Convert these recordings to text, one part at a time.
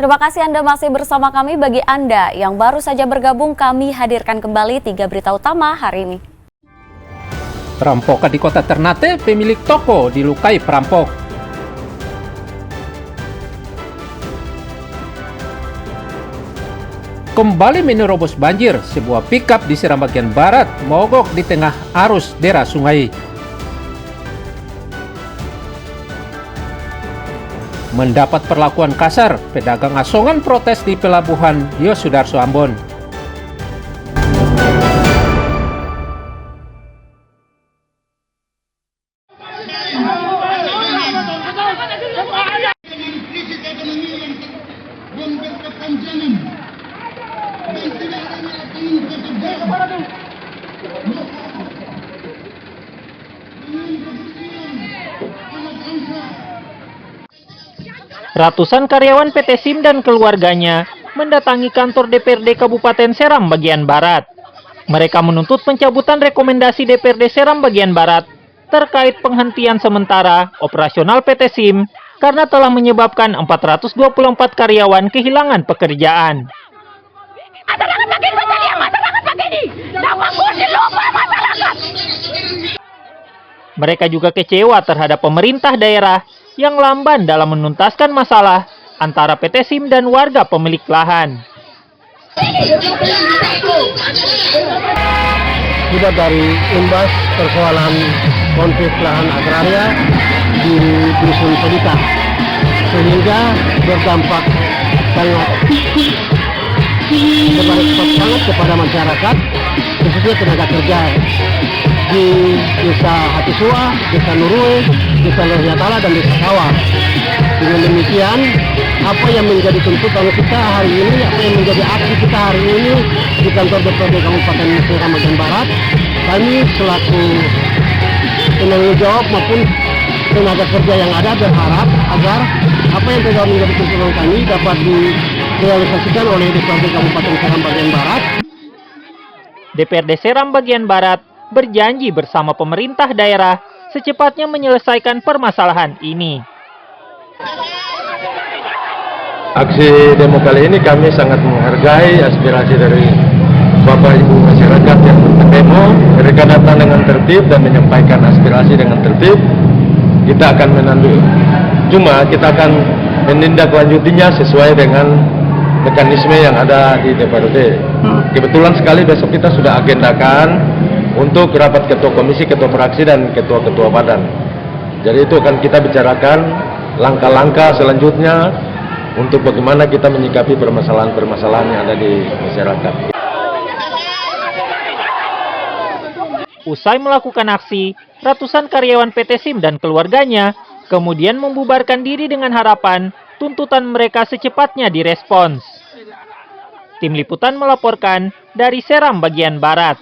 Terima kasih Anda masih bersama kami. Bagi Anda yang baru saja bergabung, kami hadirkan kembali 3 berita utama hari ini. Perampokan di kota Ternate, pemilik toko dilukai perampok. Kembali menerobos banjir, sebuah pickup di Seram bagian barat mogok di tengah arus deras sungai. Mendapat perlakuan kasar, pedagang asongan protes di pelabuhan Yosudarso Ambon. Ratusan karyawan PT SIM dan keluarganya mendatangi kantor DPRD Kabupaten Seram bagian Barat. Mereka menuntut pencabutan rekomendasi DPRD Seram bagian Barat terkait penghentian sementara operasional PT SIM karena telah menyebabkan 424 karyawan kehilangan pekerjaan. Mereka juga kecewa terhadap pemerintah daerah yang lamban dalam menuntaskan masalah antara PT SIM dan warga pemilik lahan. Sudah dari imbas persoalan konflik lahan agraria di Dusun Pelita, sehingga berdampak sangat kepada masyarakat, khususnya tenaga kerja di Desa Hatisua, Desa Nurue, Desa Lohyatala, dan Desa Sawah. Dengan demikian, apa yang menjadi tuntutan kita hari ini, apa yang menjadi aksi kita hari ini di kantor DPRD Kabupaten Seram bagian Barat, kami selaku penanggung jawab maupun tenaga kerja yang ada berharap agar apa yang telah menjadi tuntutan kami dapat direalisasikan oleh DPRD Kabupaten Seram bagian Barat. DPRD Seram bagian Barat berjanji bersama pemerintah daerah secepatnya menyelesaikan permasalahan ini. Aksi demo kali ini kami sangat menghargai aspirasi dari Bapak Ibu masyarakat yang berdemo. Mereka datang dengan tertib dan menyampaikan aspirasi dengan tertib. Kita akan menandu. Cuma kita akan menindaklanjutinya sesuai dengan mekanisme yang ada di DPRD. Kebetulan sekali besok kita sudah agendakan untuk rapat ketua komisi, ketua fraksi, dan ketua-ketua badan. Jadi itu akan kita bicarakan langkah-langkah selanjutnya untuk bagaimana kita menyikapi permasalahan-permasalahan yang ada di masyarakat. Usai melakukan aksi, ratusan karyawan PT SIM dan keluarganya kemudian membubarkan diri dengan harapan tuntutan mereka secepatnya direspons. Tim Liputan melaporkan dari Seram bagian Barat.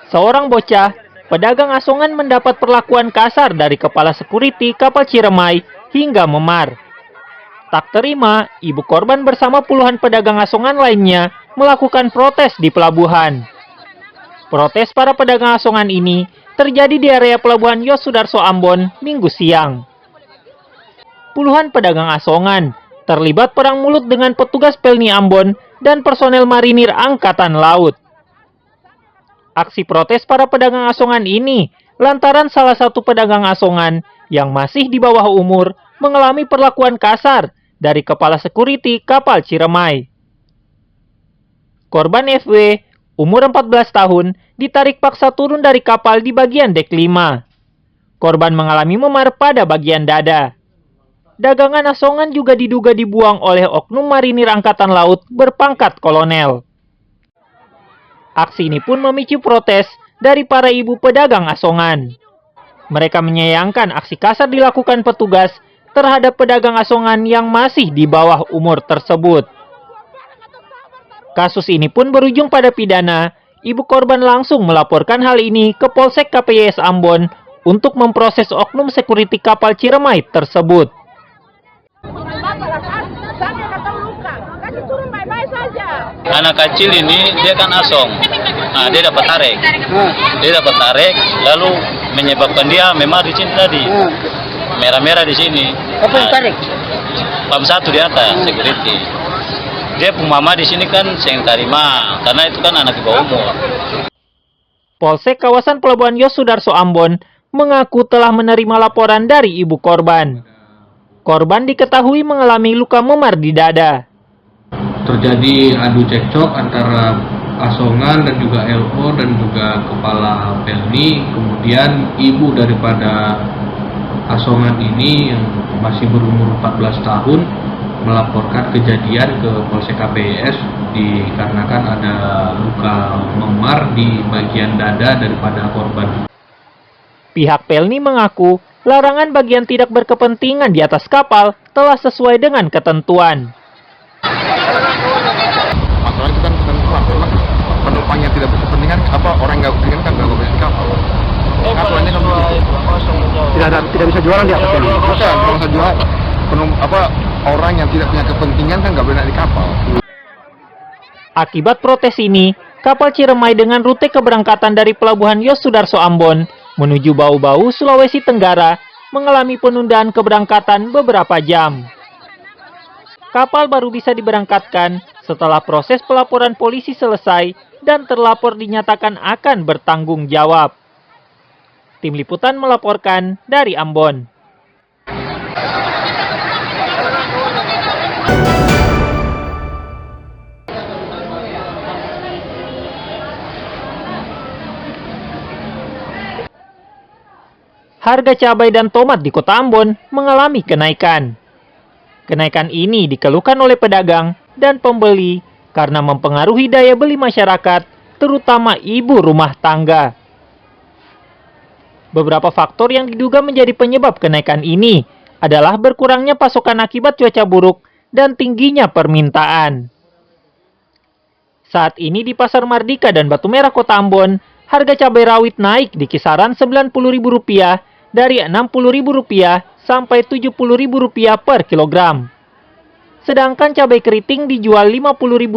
Seorang bocah pedagang asongan mendapat perlakuan kasar dari kepala sekuriti kapal Ciremai hingga memar. Tak terima, ibu korban bersama puluhan pedagang asongan lainnya melakukan protes di pelabuhan. Protes para pedagang asongan ini terjadi di area pelabuhan Yosudarso Ambon Minggu siang. Puluhan pedagang asongan terlibat perang mulut dengan petugas Pelni Ambon dan personel marinir Angkatan Laut. Aksi protes para pedagang asongan ini lantaran salah satu pedagang asongan yang masih di bawah umur mengalami perlakuan kasar dari kepala sekuriti kapal Ciremai. Korban FW, umur 14 tahun, ditarik paksa turun dari kapal di bagian dek 5. Korban mengalami memar pada bagian dada. Dagangan asongan juga diduga dibuang oleh oknum marinir Angkatan Laut berpangkat kolonel. Aksi ini pun memicu protes dari para ibu pedagang asongan. Mereka menyayangkan aksi kasar dilakukan petugas terhadap pedagang asongan yang masih di bawah umur tersebut. Kasus ini pun berujung pada pidana. Ibu korban langsung melaporkan hal ini ke Polsek KPYS Ambon untuk memproses oknum sekuriti kapal Ciremai tersebut. Anak kecil ini dia kan asong, nah dia dapat tarik, lalu menyebabkan dia memar di sini tadi, merah-merah di sini. Apa yang tarik? Pam 1 di atas security. Dia mama di sini kan seng tarima, karena itu kan anak di bawah umur. Polsek kawasan Pelabuhan Yos Sudarso Ambon mengaku telah menerima laporan dari ibu korban. Korban diketahui mengalami luka memar di dada. Terjadi adu cekcok antara Asongan dan juga LO dan juga kepala Pelni. Kemudian ibu daripada Asongan ini yang masih berumur 14 tahun melaporkan kejadian ke Polsek KPIS dikarenakan ada luka memar di bagian dada daripada korban. Pihak Pelni mengaku larangan bagian tidak berkepentingan di atas kapal telah sesuai dengan ketentuan. Masalah itu kan ketentuan, memang penumpang yang tidak berkepentingan, orang nggak berkepentingan kan nggak boleh di kapal. Aturannya kan Tidak bisa jualan di atas ini. kalau bisa jual, orang yang tidak punya kepentingan kan nggak boleh naik di kapal. Akibat protes ini, kapal Ciremai dengan rute keberangkatan dari Pelabuhan Yos Sudarso Ambon menuju Bau-Bau, Sulawesi Tenggara mengalami penundaan keberangkatan beberapa jam. Kapal baru bisa diberangkatkan setelah proses pelaporan polisi selesai dan terlapor dinyatakan akan bertanggung jawab. Tim Liputan melaporkan dari Ambon. Harga cabai dan tomat di Kota Ambon mengalami kenaikan. Kenaikan ini dikeluhkan oleh pedagang dan pembeli karena mempengaruhi daya beli masyarakat, terutama ibu rumah tangga. Beberapa faktor yang diduga menjadi penyebab kenaikan ini adalah berkurangnya pasokan akibat cuaca buruk dan tingginya permintaan. Saat ini di Pasar Mardika dan Batu Merah Kota Ambon, harga cabai rawit naik di kisaran Rp90.000 dari Rp60.000 sampai Rp70.000 per kilogram. Sedangkan cabai keriting dijual Rp50.000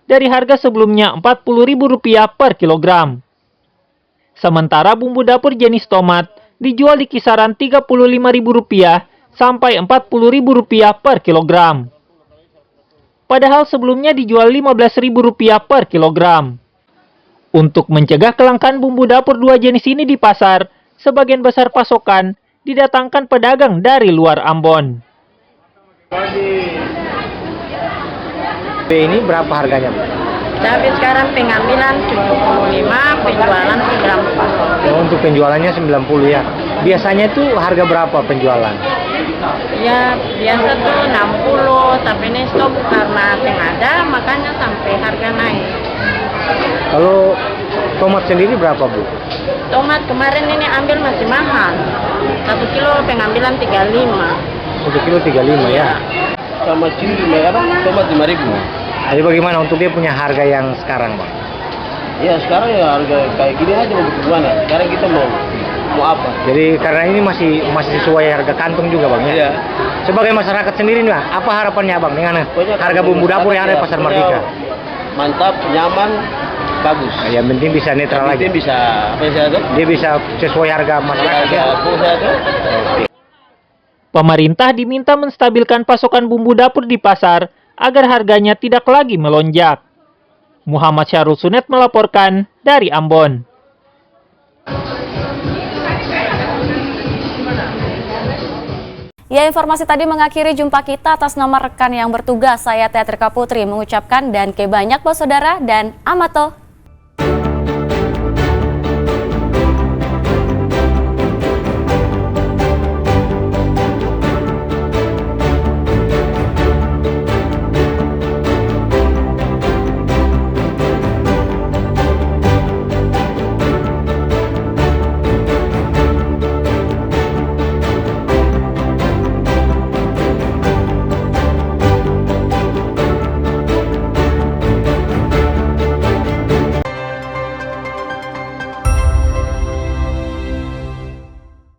dari harga sebelumnya Rp40.000 per kilogram. Sementara bumbu dapur jenis tomat dijual di kisaran Rp35.000 sampai Rp40.000 per kilogram. Padahal sebelumnya dijual Rp15.000 per kilogram. Untuk mencegah kelangkaan bumbu dapur dua jenis ini di pasar, sebagian besar pasokan didatangkan pedagang dari luar Ambon. Ini berapa harganya? Cabai sekarang pengambilan 75, penjualan 90. Untuk penjualannya 90 ya. Biasanya itu harga berapa penjualan? Ya biasa tuh 60, tapi ini stok karena ada makanya sampai harga naik. Kalau tomat sendiri berapa, Bu? Tomat kemarin ini ambil masih mahal. 1 kilo pengambilan 35. 1 kilo 35 ya. Tomat ini tomat 5.000. Jadi bagaimana untuk dia punya harga yang sekarang, Bang? Ya sekarang ya harga kayak gini aja mau gimana? Sekarang kita mau apa? Jadi karena ini masih sesuai harga kantung juga, Bang ya. Iya. Sebagai masyarakat sendiri nih, Bang, apa harapannya, Bang, dengan harga bumbu dapur yang ada di Pasar Mardika? Mantap, nyaman, bagus. Yang penting bisa netral aja. Bisa apa sih itu? Dia bisa sesuai harga masyarakat ya. Pemerintah diminta menstabilkan pasokan bumbu dapur di pasar agar harganya tidak lagi melonjak. Muhammad Syarul Sunet melaporkan dari Ambon. Ya, informasi tadi mengakhiri jumpa kita. Atas nama rekan yang bertugas, saya Teatrika Putri mengucapkan dan ke banyak saudara dan amato.